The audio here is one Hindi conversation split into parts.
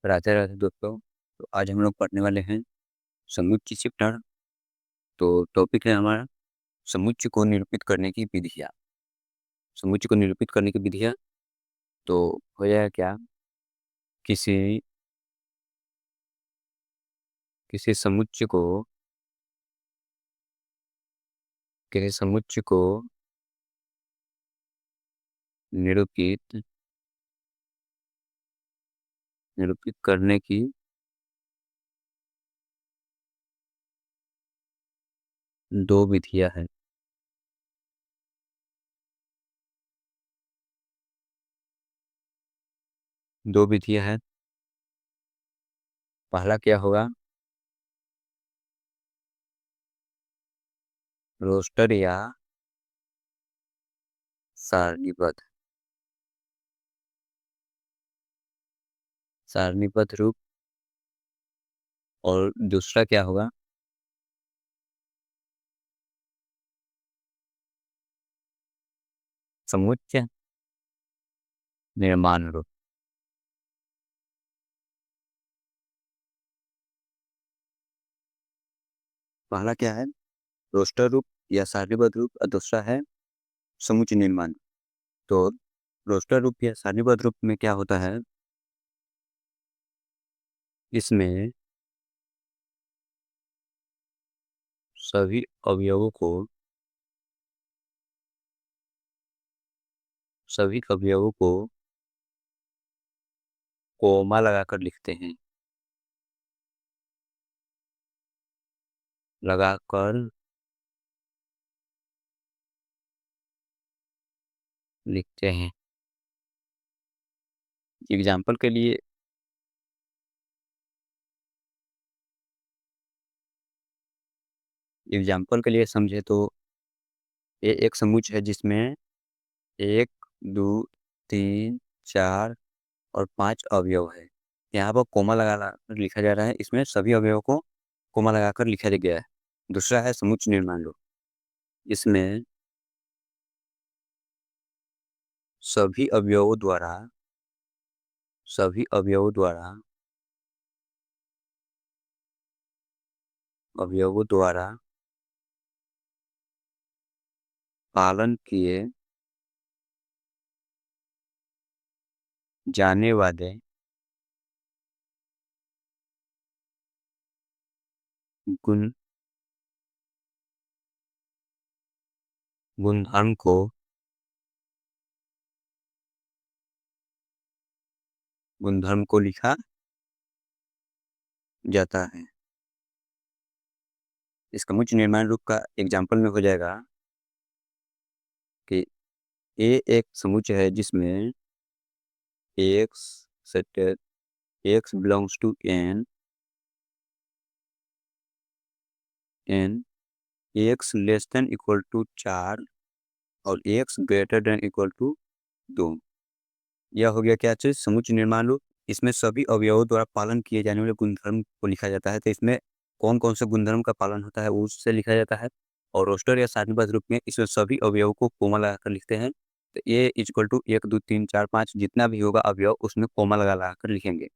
राधे राधे दोस्तों। तो आज हम लोग पढ़ने वाले हैं समुच्चय चैप्टर। तो टॉपिक है हमारा समुच्चय को निरूपित करने की विधियाँ। समुच्चय को निरूपित करने की विधियाँ तो हो जाएगा क्या, किसी किसी समुच्चय को किसी समुच्चय को निरूपित निरूपित करने की दो विधियाँ हैं। दो विधियाँ हैं। पहला क्या होगा, रोस्टर या सारणीबद्ध रूप। और दूसरा क्या होगा, समुच्चय निर्माण रूप। पहला क्या है, रोस्टर रूप या सारणीबद्ध रूप, और दूसरा है समुच्चय निर्माण। तो रोस्टर रूप या सारणीबद्ध रूप में क्या होता है, इसमें सभी अवयवों को सभी अवयवों को कोमा लगाकर लिखते हैं। लगाकर लिखते हैं। एग्जाम्पल के लिए समझे तो ये एक समुच्चय है जिसमें 1, 2, 3, 4 और 5 अवयव है। यहाँ पर कोमा लगा लिखा जा रहा है, इसमें सभी अवयवों को कोमा लगाकर लिखा गया है। दूसरा है समुच्चय निर्माण रूप। इसमें सभी अवयवों द्वारा सभी अवयवों द्वारा अवयवों द्वारा पालन किए जाने वाले गुण गुणधर्म को लिखा जाता है। इसका मुख्य निर्माण रूप का एग्जाम्पल में हो जाएगा कि ए एक समुच्चय है जिसमें x set x belongs to n x less than equal to 4 और x greater than equal to 2। यह हो गया क्या चीज, समुच्चय निर्माण रूप। इसमें सभी अवयवों द्वारा पालन किए जाने वाले गुणधर्म को लिखा जाता है। तो इसमें कौन कौन से गुणधर्म का पालन होता है उससे लिखा जाता है। और रोस्टर या सारणीबद्ध रूप में इसमें सभी अवयवों को कोमा लगाकर लिखते हैं। तो ए इक्वल टू 1, 2, 3, 4, 5 जितना भी होगा अवयव उसमें कोमा लगा कर लिखेंगे।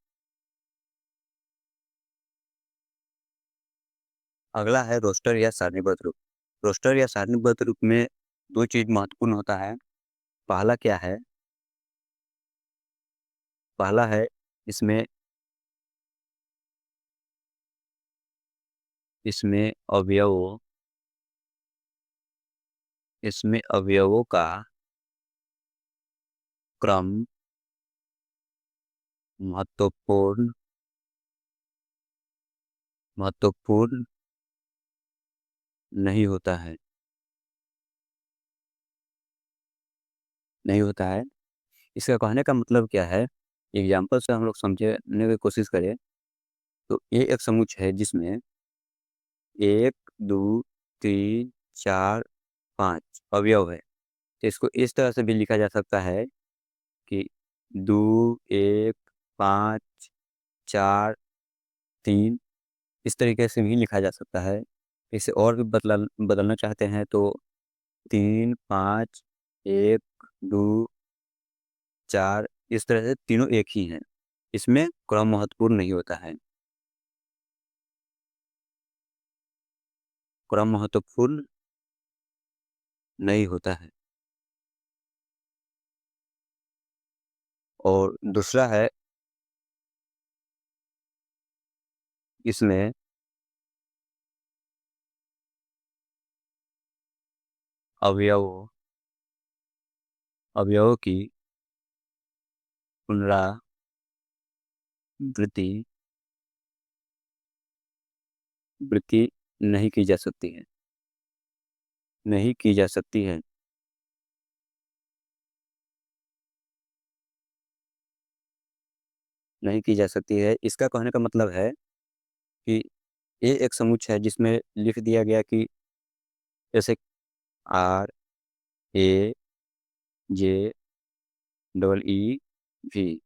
अगला है रोस्टर या सारणीबद्ध रूप। रोस्टर या सारणीबद्ध रूप में दो चीज महत्वपूर्ण होता है। पहला क्या है, पहला है इसमें इसमें अवयवों इसमें अवयवों का क्रम महत्वपूर्ण महत्वपूर्ण नहीं होता है नहीं होता है। इसका कहने का मतलब क्या है, एग्जाम्पल से हम लोग समझने की कोशिश करें तो ये एक समुच्चय है जिसमें 1, 2, 3, 4, 5 अवयव है। तो इसको इस तरह से भी लिखा जा सकता है कि 2, 1, 5, 4, 3 इस तरीके से भी लिखा जा सकता है। इसे और भी बदलना चाहते हैं तो 3, 5, 1, 2, 4 इस तरह से तीनों एक ही हैं। इसमें क्रम महत्वपूर्ण नहीं होता है। क्रम महत्वपूर्ण नहीं होता है। और दूसरा है, इसमें अवयव अवयवों की पुनरावृत्ति वृत्ति नहीं की जा सकती है। नहीं की जा सकती है। नहीं की जा सकती है। इसका कहने का मतलब है कि ये एक समुच्चय है जिसमें लिख दिया गया कि जैसे R A J double E V,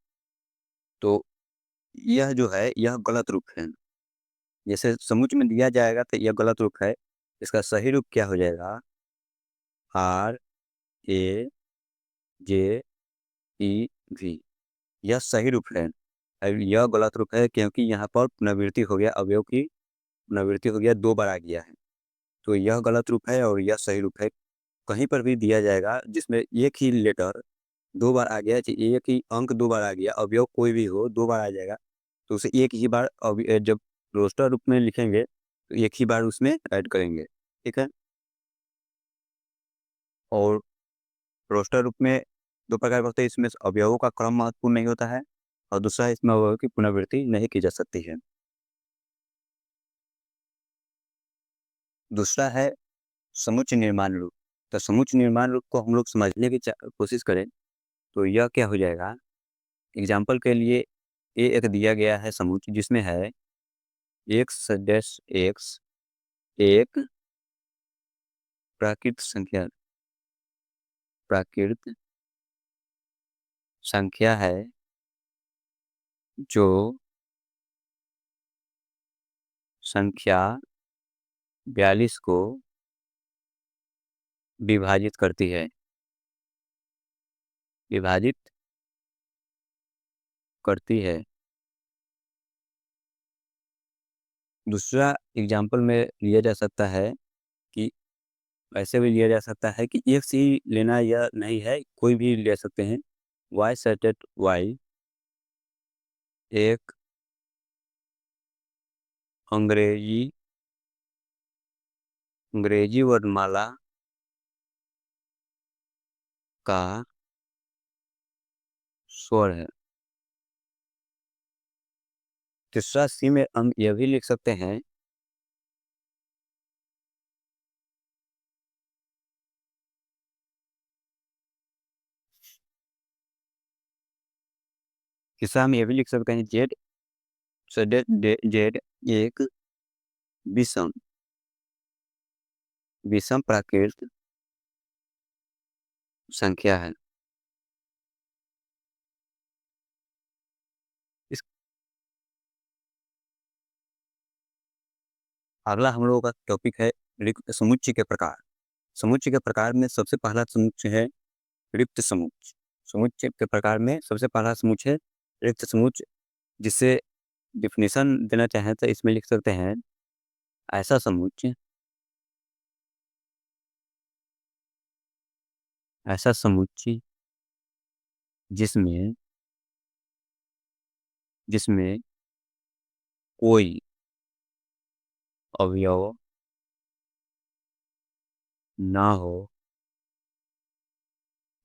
तो यह जो है यह गलत रूप है। जैसे समुच्चय में दिया जाएगा तो यह गलत रूप है। इसका सही रूप क्या हो जाएगा? Are A J E V, यह सही रूप है। और यह गलत रूप है क्योंकि यहाँ पर पुनरावृत्ति हो गया, अवयव की पुनरावृत्ति हो गया, 2 बार आ गया है। तो यह गलत रूप है और यह सही रूप है। कहीं पर भी दिया जाएगा जिसमें एक ही लेटर 2 बार आ गया, एक ही अंक 2 बार आ गया, अवयव कोई भी हो 2 बार आ जाएगा, तो उसे एक ही बार जब रोस्टर रूप में लिखेंगे तो एक ही बार उसमें ऐड करेंगे। ठीक है? और रोस्टर रूप में 2 प्रकार के होते हैं, इसमें अवयवों का क्रम महत्वपूर्ण नहीं होता है और दूसरा इसमें अवयवों की पुनरावृत्ति नहीं की जा सकती है। दूसरा है समुच्चय निर्माण रूप। तो समुच्चय निर्माण रूप को हम लोग समझने की कोशिश करें तो यह क्या हो जाएगा? एग्जाम्पल के लिए ये एक दिया गया है समुच्चय जिसमें है एक्स डैश एक्स एक प्राकृत संख्या है जो संख्या 42 को विभाजित करती है। विभाजित करती है। दूसरा एग्जाम्पल में लिया जा सकता है कि ऐसे भी लिया जा सकता है कि एक से ही लेना या नहीं है, कोई भी ले सकते हैं। y सेटेड y एक अंग्रेजी अंग्रेजी वर्णमाला का स्वर है। तीसरा सी में हम यह भी लिख सकते हैं तीसरा हम यह भी लिख सकते हैं जेड जेड एक विषम विषम प्राकृत संख्या है। इस अगला हम लोगों का टॉपिक है समुच्चय के प्रकार। समुच्चय के प्रकार में सबसे पहला समुच्चय है रिक्त समुच्चय। समुच्चय के प्रकार में सबसे पहला समुच्चय है रिक्त समुच्चय, जिसे डिफिनेशन देना चाहें तो इसमें लिख सकते हैं ऐसा समुच्चय ऐसा समुच्चय जिसमें जिसमें कोई अवयव ना हो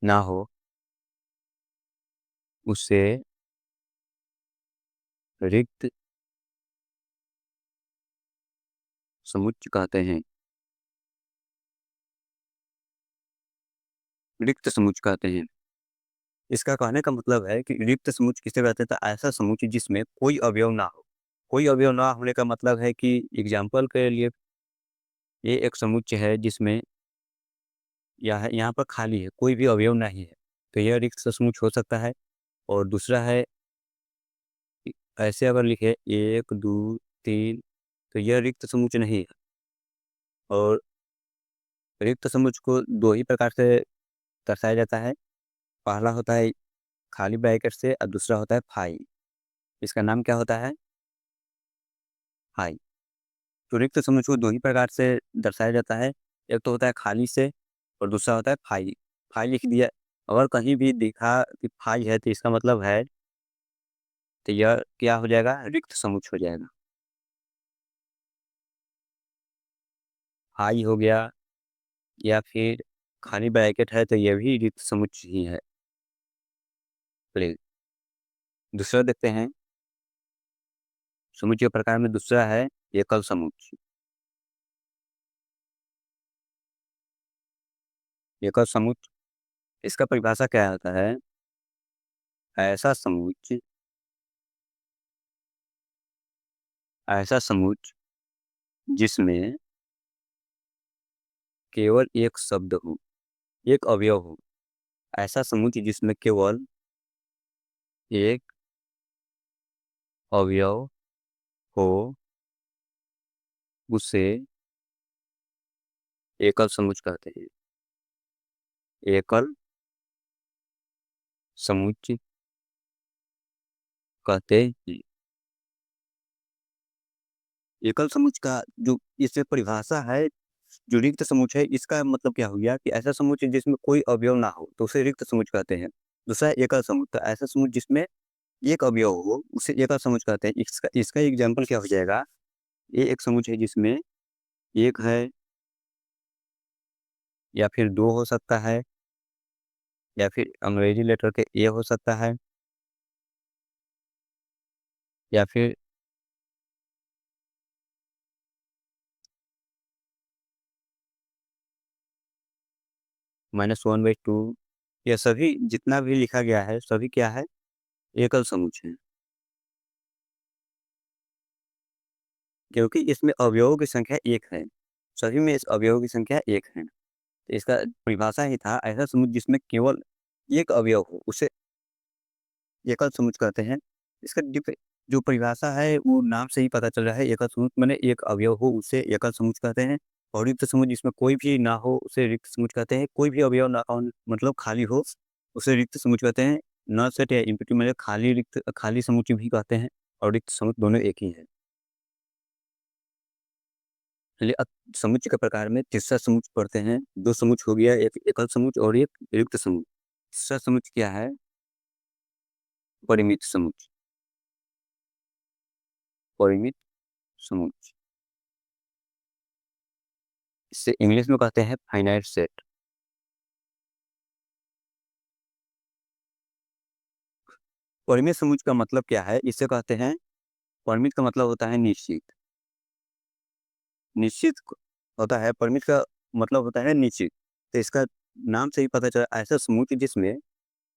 ना हो उसे रिक्त समुच्चय कहते हैं। रिक्त समुच्चय कहते हैं। इसका कहने का मतलब है कि रिक्त समुच्चय किसे कहते हैं? तो ऐसा समुच्चय जिसमें कोई अवयव ना हो। कोई अवयव ना होने का मतलब है कि एग्जाम्पल के लिए ये एक समुच्चय है जिसमें यह यहाँ पर खाली है, कोई भी अवयव नहीं है, तो यह रिक्त समुच्चय हो सकता है। और दूसरा है कि ऐसे अगर लिखे 1 2 3, तो यह रिक्त समुच्चय नहीं है। और रिक्त समुच्चय को 2 ही प्रकार से दर्शाया जाता है। पहला होता है खाली ब्रैकेट से और दूसरा होता है फाई। इसका नाम क्या होता है? फाई। तो रिक्त समुच्चय को 2 ही प्रकार से दर्शाया जाता है। एक तो होता है खाली से और दूसरा होता है फाई। फाई लिख दिया, अगर कहीं भी दिखा कि फाई है तो इसका मतलब है, तो यह क्या हो जाएगा? रिक्त समुच्चय हो जाएगा। फाई हो गया या फिर खाली ब्रैकेट है तो यह भी रिक्त समुच्चय ही है। चलिए दूसरा देखते हैं। समुच्चय प्रकार में दूसरा है एकल समुच्चय। एकल समुच्चय, इसका परिभाषा क्या होता है? ऐसा समुच्चय, ऐसा समुच्चय जिसमें केवल एक शब्द हो, एक अवयव हो। ऐसा समुच्चय जिसमें केवल एक अवयव हो, उसे एकल समुच्चय कहते हैं। एकल समुच्चय कहते हैं। एकल समुच्चय का जो इससे परिभाषा है, जो रिक्त समुच्चय है, इसका मतलब क्या हो गया कि ऐसा समुच्चय जिसमें कोई अवयव ना हो तो उसे रिक्त समुच्चय कहते हैं। दूसरा है एकल समुच्चय, तो ऐसा समुच्चय जिसमें एक अवयव हो उसे एकल समुच्चय कहते हैं। इसका इसका एग्जाम्पल क्या हो जाएगा? ये एक समुच्चय है जिसमें एक है या फिर दो हो सकता है या फिर अंग्रेजी लेटर के ए हो सकता है या फिर -1/2। यह सभी जितना भी लिखा गया है सभी क्या है? एकल समुच्चय है, क्योंकि इसमें अवयवों की संख्या एक है। सभी में इस अवयवों की संख्या एक है। तो इसका परिभाषा ही था ऐसा समुच्चय जिसमें केवल एक अवयव हो उसे एकल समुच्चय कहते हैं। इसका जो परिभाषा है वो नाम से ही पता चल रहा है। एकल समुच्चय माने एक अवयव हो उसे एकल समुच्चय कहते हैं। और रिक्त समुच्चय जिसमें कोई भी ना हो उसे रिक्त समुच्चय कहते हैं। कोई भी अवयव ना हो मतलब खाली हो उसे रिक्त समुच्चय कहते हैं। नल सेट या एम्प्टी मतलब खाली समुच्चय भी कहते हैं और रिक्त समुच्चय दोनों एक ही है। चलिए अब समुच्चय के प्रकार में तीसरा समुच्चय पढ़ते हैं। 2 समुच्चय हो गया, एक एकल समुच्चय और एक रिक्त समुच्चय। तीसरा समुच्चय क्या है? परिमित समुच्चय। परिमित समुच्चय, इसे इंग्लिश में कहते हैं फाइनाइट सेट। परिमित समुच्चय का मतलब क्या है? इसे कहते हैं, परिमित का मतलब होता है निश्चित। निश्चित होता है, परिमित का मतलब होता है निश्चित। तो इसका नाम से ही पता चला ऐसा समुच्चय जिसमें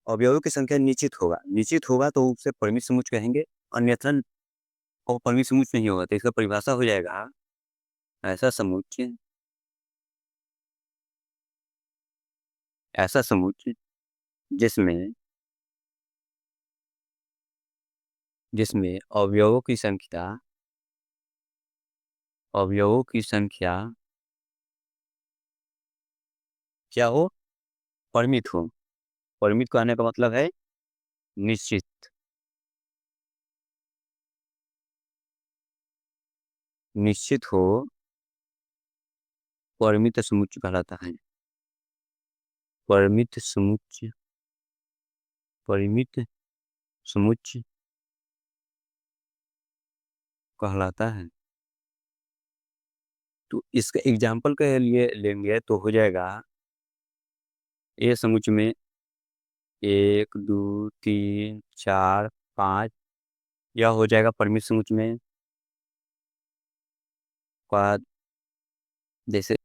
अवयवों की संख्या निश्चित होगा। निश्चित होगा तो उसे परिमित समुच्चय कहेंगे, अन्यथा वो परिमित समुच्चय नहीं होगा। तो इसका परिभाषा हो जाएगा ऐसा समुच्चय, ऐसा समुच्चय जिसमें जिसमें अवयवों की संख्या क्या हो? परिमित हो। परिमित कहने का मतलब है निश्चित। निश्चित हो, परिमित समुच्चय कहलाता है। परिमित समुच्चय, परिमित समुच्चय कहलाता है। तो इसका एग्जाम्पल के लिए लेंगे तो हो जाएगा, ए समुच्चय में 1, 2, 3, 4, 5 यह हो जाएगा परिमित समुच्चय में। बाद जैसे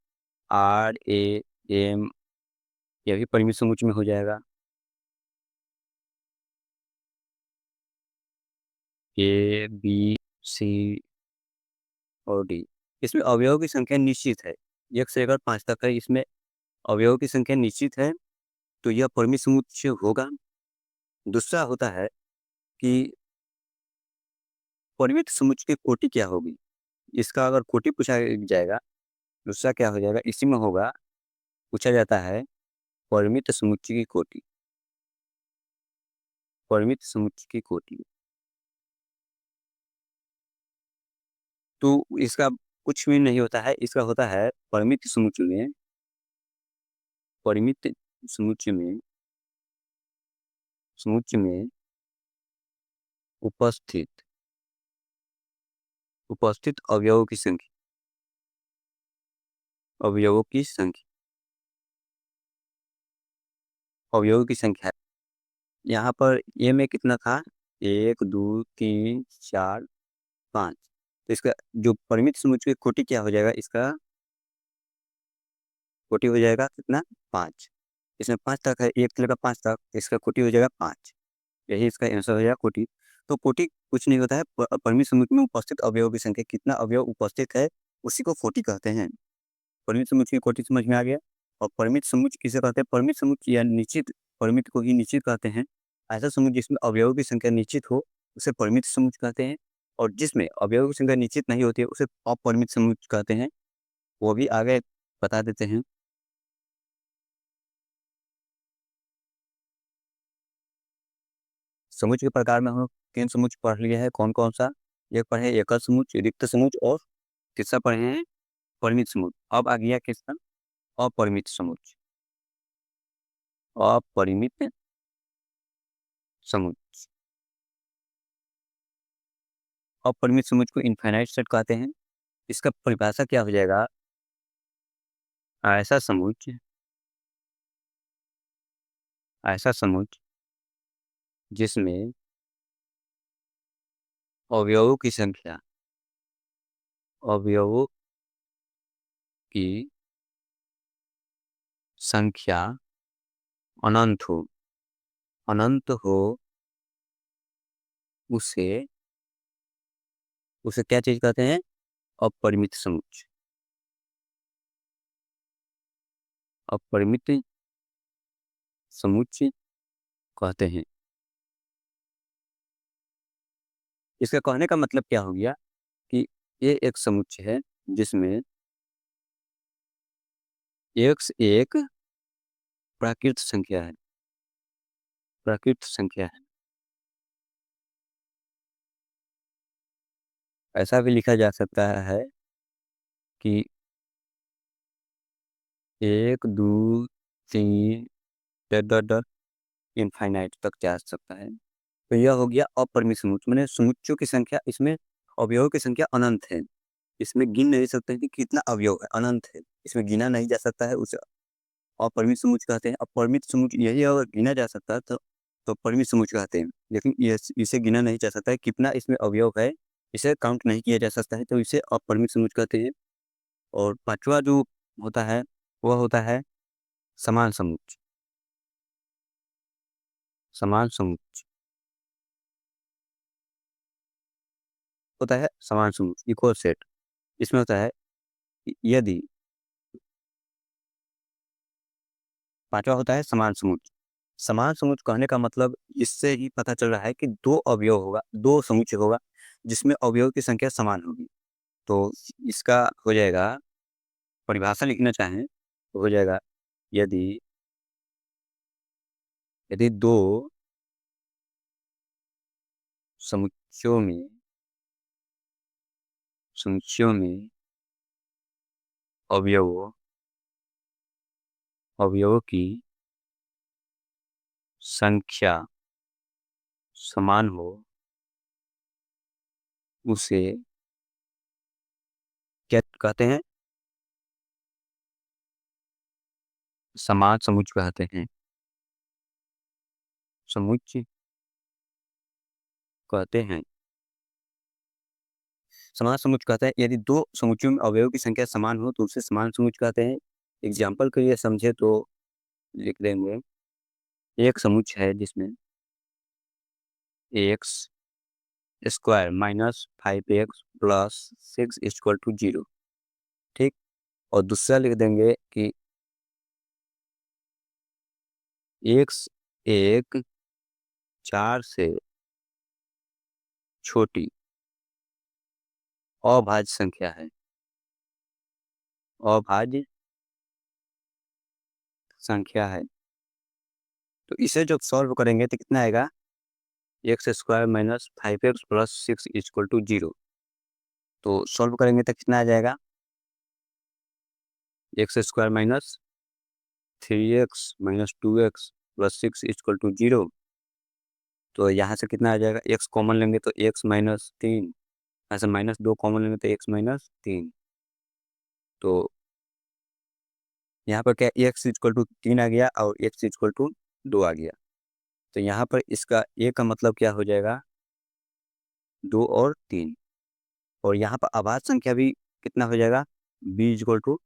आर ए एम यह भी परिमित समुच्चय में हो जाएगा। ए बी सी और डी, इसमें अवयवों की संख्या निश्चित है। 1 से लेकर 5 तक है, इसमें अवयवों की संख्या निश्चित है तो यह परिमित समुच्चय होगा। दूसरा होता है कि परिमित समुच्चय की कोटि क्या होगी? इसका अगर कोटि पूछा जाएगा, दूसरा क्या हो जाएगा? इसी में होगा, पूछा जाता है परिमित समुच्चय की कोटि। परिमित समुच्चय की कोटि तो इसका कुछ भी नहीं होता है, इसका होता है परिमित परिमित समुच्चय में समुच्चय में उपस्थित उपस्थित अवयवों की संख्या अवयवों की संख्या है। यहाँ पर ए में कितना था? 1, 2, 3, 4, 5। तो इसका जो परिमित समुच्चय कोटि क्या हो जाएगा? इसका कोटि हो जाएगा कितना? 5। इसमें 5 तक है, 1 से लेकर 5 तक, इसका कोटि हो जाएगा 5। यही इसका आंसर हो जाएगा कोटि। तो कोटि कुछ नहीं होता है, परिमित समुच्चय में उपस्थित अवयवों की संख्या, कितना अवयव उपस्थित है उसी को कोटि कहते हैं। परिमित समुच्चय की कोटि समझ में आ गया। और परिमित समुच्चय किसे कहते हैं? परिमित समुच्चय या निश्चित परिमित को ही निश्चित कहते हैं। ऐसा समुच्चय जिसमें अवयवों की संख्या निश्चित हो उसे परिमित समुच्चय कहते हैं, और जिसमें अवयवों की संख्या निश्चित नहीं होती है उसे अपरिमित समुच्चय कहते हैं। वो भी आगे बता देते हैं। समुच्चय के प्रकार में हम लोग 3 समुच्चय पढ़ लिए हैं। कौन कौन सा? एक पढ़े एकल समुच्चय, रिक्त समुच्चय, और तीसरा पढ़े हैं परिमित समुच्चय। अब आ गया किसका? अपरिमित समुच्चय। अपरिमित समुच्चय अपरिमित समुच्चय को इनफाइनाइट सेट कहते हैं। इसका परिभाषा क्या हो जाएगा? ऐसा समुच्चय जिसमें अवयवों की अवयवों की संख्या अनंत हो उसे उसे क्या चीज कहते हैं? अपरिमित समुच्चय। अपरिमित समुच्चय कहते हैं। इसका कहने का मतलब क्या हो गया कि ये एक समुच्चय है जिसमें x एक प्राकृत संख्या है। ऐसा भी लिखा जा सकता है कि 1, 2, 3 डट इनफाइनाइट तक जा सकता है। तो यह हो गया अपरिमित समुच्चय, मैंने समुच्चयों की संख्या, इसमें अवयवों की संख्या अनंत है। इसमें गिन नहीं सकते हैं कि कितना अवयव है, अनंत है, इसमें गिना नहीं जा सकता है, उसे अपरिमित समुच्चय कहते हैं। अपरिमित समुच्चय यही अगर गिना जा सकता है तो परिमित समुच्चय कहते हैं। लेकिन इसे गिना नहीं जा सकता है, कितना इसमें अवयव है इसे काउंट नहीं किया जा सकता है, तो इसे अपरिमित समुच्चय कहते हैं। और पांचवा जो होता है वह होता है समान समुच्चय। समान समुच्चय होता है समान समुच्चय, इक्वल सेट। इसमें होता है कि यदि पांचवा होता है समान समुच्चय। समान समुच्चय कहने का मतलब इससे ही पता चल रहा है कि दो अवयव होगा, दो समुच्चय होगा जिसमें अवयव की संख्या समान होगी। तो इसका हो जाएगा, परिभाषा लिखना चाहें तो हो जाएगा, यदि यदि दो समुच्चयों में समुच्चयों में अवयवों अवयवों की संख्या समान हो उसे क्या कहते हैं? समान समुच्चय कहते हैं। समुच्चय कहते हैं समान समुच्चय कहते हैं यदि दो समुच्चयों में अवयवों की संख्या समान हो तो उसे समान समुच्चय कहते हैं। एग्जाम्पल के लिए समझे तो लिख देंगे, एक समुच्चय है जिसमें x square minus 5x plus 6 equal to 0। ठीक। और दूसरा लिख देंगे कि एक्स एक 4 से छोटी अभाज्य संख्या है। अभाज्य संख्या है। तो इसे जब सॉल्व करेंगे तो कितना आएगा? X square minus 5x plus 6 equal to 0। तो सॉल्व करेंगे तो कितना आ जाएगा? X square minus 3x minus 2x plus 6 equal to 0। तो यहाँ से कितना आ जाएगा? x कॉमन लेंगे तो x माइनस 3, ऐसे माइनस 2 कॉमन लेंगे तो x माइनस 3। तो यहाँ पर क्या x इक्वल टू 3 आ गया और x इक्वल टू 2 आ गया। तो यहाँ पर इसका a का मतलब क्या हो जाएगा? 2 और 3। और यहाँ पर अभाज्य संख्या भी कितना हो जाएगा? b equal to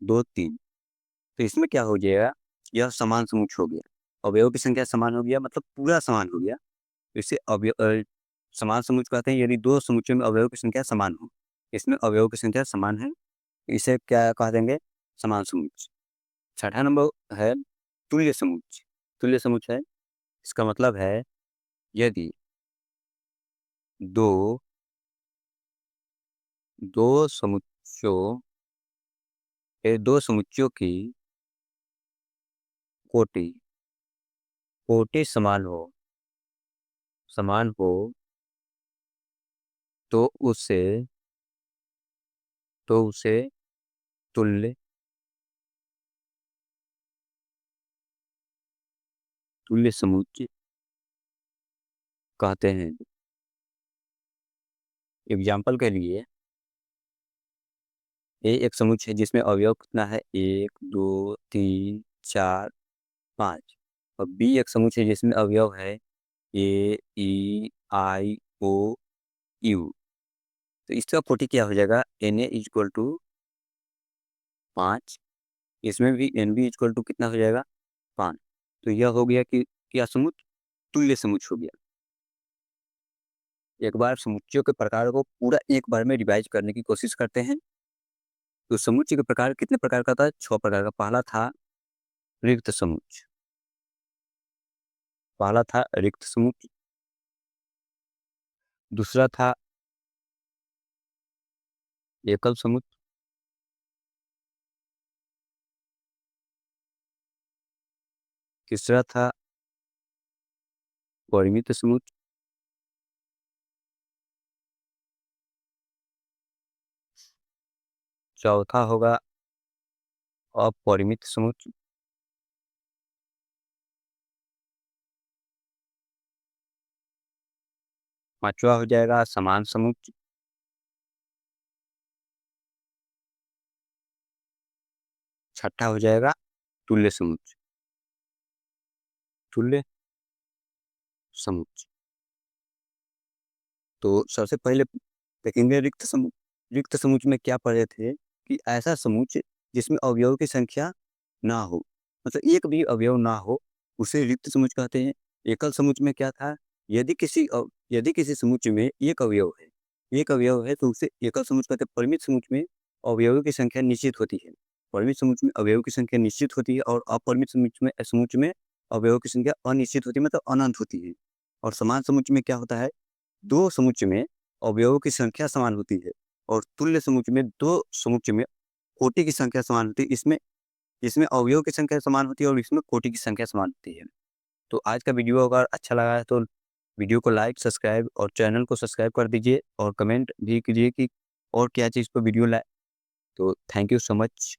2 3। तो इसमें क्या हो जाएगा? यह समान समुच्च हो गया, अवयव की संख्या समान हो गया, मतलब पूरा समान हो गया। तो इसे समान समुच्च कहते हैं यदि दो समुच्चों में अवयव की संख्या समान हो। इसमें अवयव की संख्या समान है, इसे क्या कह देंगे? समान समुच्च। छठा नंबर है तुल्य समुच्च। तुल्य समुच्च है, इसका मतलब है यदि दो दो समुच्चों दो समुच्चों की कोटि कोटि समान हो तो उसे तुल्य तुल्य समुच्च कहते हैं। एग्जाम्पल के लिए ए एक समुच्च है जिसमें अवयव कितना है? 1 2 3 4 5। और बी एक समुच्च है जिसमें अवयव है ए ई आई ओ यू। तो इसका कोटि क्या हो जाएगा? N A equal to 5। इसमें भी एन बी इक्वल टू कितना हो जाएगा? 5। तो यह हो गया कि क्या समुच्च? तुल्य समुच्च हो गया। एक बार समुच्चों के प्रकार को पूरा एक बार में रिवाइज करने की कोशिश करते हैं। तो समुच्चय के प्रकार कितने प्रकार का था? 6 प्रकार का। पहला था रिक्त समुच्च। दूसरा था एकल समुच्च। तीसरा था परिमित समुच्च। चौथा होगा अपरिमित समुच्च। पांचवा हो जाएगा समान समुच्च। छठा हो जाएगा तुल्य समुच्च। तुल्य समुच्च। तो सबसे पहले देखेंगे रिक्त समुच्च में क्या पढ़े थे कि ऐसा समुच्च जिसमें अवयव की संख्या ना हो, मतलब एक भी अवयव ना हो, उसे रिक्त समुच्च कहते हैं। एकल समुच्च में क्या था? यदि किसी समुच्च में एक अवयव है तो उसे एकल समुच्च कहते हैं। परिमित समुच्च में अवयवों की संख्या निश्चित होती है। परिमित समुच्च में अवयवों की संख्या निश्चित होती है और अपरिमित समुच्च में अवयवों की संख्या अनिश्चित होती है, मतलब अनंत होती है। और समान समुच्च में क्या होता है? दो समुच्च में अवयवों की संख्या समान होती है और तुल्य समुच्च में दो समुच्च में कोटि की संख्या समान होती है। इसमें इसमें अवयव की संख्या समान होती है और इसमें कोटि की संख्या समान होती है। तो आज का वीडियो अगर अच्छा लगा है तो वीडियो को लाइक सब्सक्राइब और चैनल को सब्सक्राइब कर दीजिए और कमेंट भी कीजिए कि और क्या चीज़ पर वीडियो लाए। तो थैंक यू सो मच।